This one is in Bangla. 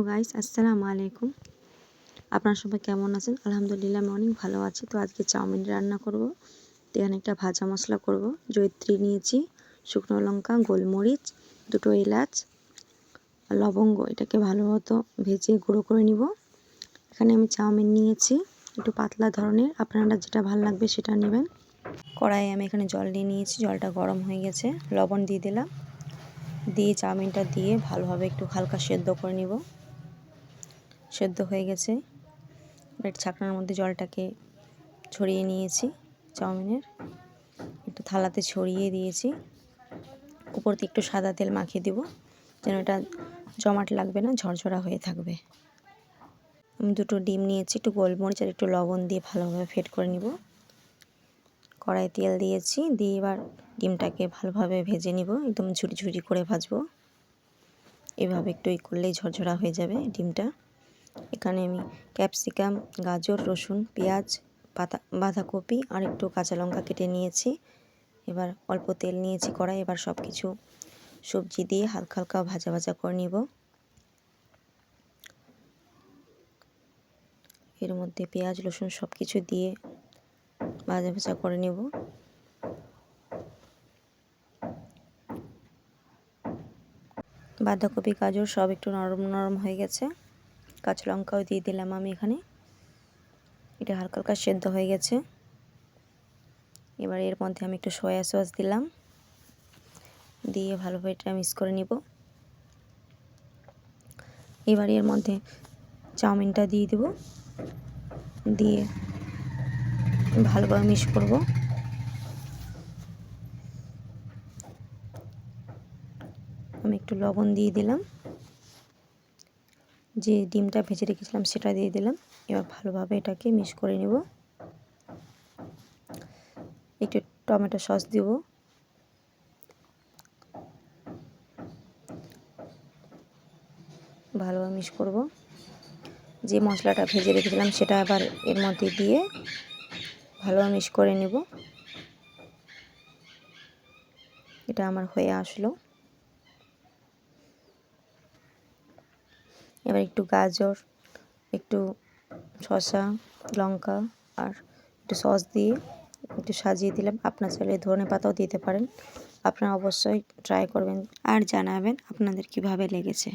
গাইস, আসসালামু আলাইকুম। আপনারা সবাই কেমন আছেন? আলহামদুলিল্লাহ আমি অনেক ভালো আছি। তো আজকে চাউমিন রান্না করব। তো এখানে একটা ভাজা মশলা করব। জয়িত্রী নিয়েছি, শুকনো লঙ্কা, গোলমরিচ, দুটো এলাচ, লবঙ্গ। এটাকে ভালো মতো ভেজে গুঁড়ো করে নিব। এখানে আমি চাউমিন নিয়েছি, একটু পাতলা ধরনের, আপনারা যেটা ভালো লাগবে সেটা নেবেন। কড়াইয়ে আমি এখানে জল দিয়ে নিয়েছি, জলটা গরম হয়ে গেছে, লবণ দিয়ে দিলাম, দিয়ে চাউমিনটা দিয়ে ভালোভাবে একটু হালকা সেদ্ধ করে নিব। সেদ্ধ হয়ে গেছে, এবার ছাকনার মধ্যে জলটাকে ছড়িয়ে নিয়েছি, চাউমিনের একটু থালাতে ছড়িয়ে দিয়েছি। উপর দিয়ে একটু সাদা তেল মাখিয়ে দিব, যেন এটা জমাট লাগবে না, ঝরঝরা হয়ে থাকবে। আমি দুটো ডিম নিয়েছি, একটু গোলমরিচ আর একটু লবণ দিয়ে ভালোভাবে ফেট করে নিব। কড়াই তেল দিয়েছি, দিয়ে এবার ডিমটাকে ভালোভাবে ভেজে নিব, একদম ঝুরি ঝুরি করে ভাজবো। এভাবে একটু করলেই ঝরঝরা হয়ে যাবে ডিমটা। এখানে আমি ক্যাপসিকাম, গাজর, রসুন, পেঁয়াজ, বাঁধাকপি আর একটু কাঁচা লঙ্কা কেটে নিয়েছি। এবার অল্প তেল নিয়েছি কড়াই, এবার সব কিছু সবজি দিয়ে হালকা হালকা ভাজা ভাজা করে নিব। এর মধ্যে পেঁয়াজ, রসুন সব কিছু দিয়ে ভাজা ভাজা করে নেব। বাঁধাকপি, গাজর সব একটু নরম নরম হয়ে গেছে। কাঁচা লঙ্কাও দিয়ে দিলাম আমি এখানে। এটা হালকা হালকা সেদ্ধ হয়ে গেছে। এবার এর মধ্যে আমি একটু সয়া সস দিলাম, দিয়ে ভালোভাবে এটা মিক্স করে নিব। এবার এর মধ্যে চাউমিনটা দিয়ে দেব, দিয়ে ভালোভাবে মিক্স করব। আমি একটু লবণ দিয়ে দিলাম, যে ডিমটা ভেজে রেখেছিলাম সেটা দিয়ে দিলাম। এবার ভালোভাবে এটাকে মিক্স করে নেব। একটু টমেটো সস দেব, ভালোভাবে মিক্স করব। যে মশলাটা ভেজে রেখেছিলাম সেটা আবার এর মধ্যে দিয়ে ভালোভাবে মিক্স করে নেব। এটা আমার হয়ে আসলো। এবার একটু গাজর, একটু শসা, লঙ্কা আর একটু সস দিয়ে একটু সাজিয়ে দিলাম। আপনার চাইলে ধনেপাতাও দিতে পারেন। আপনারা অবশ্যই ট্রাই করবেন আর জানাবেন আপনাদের কিভাবে লেগেছে।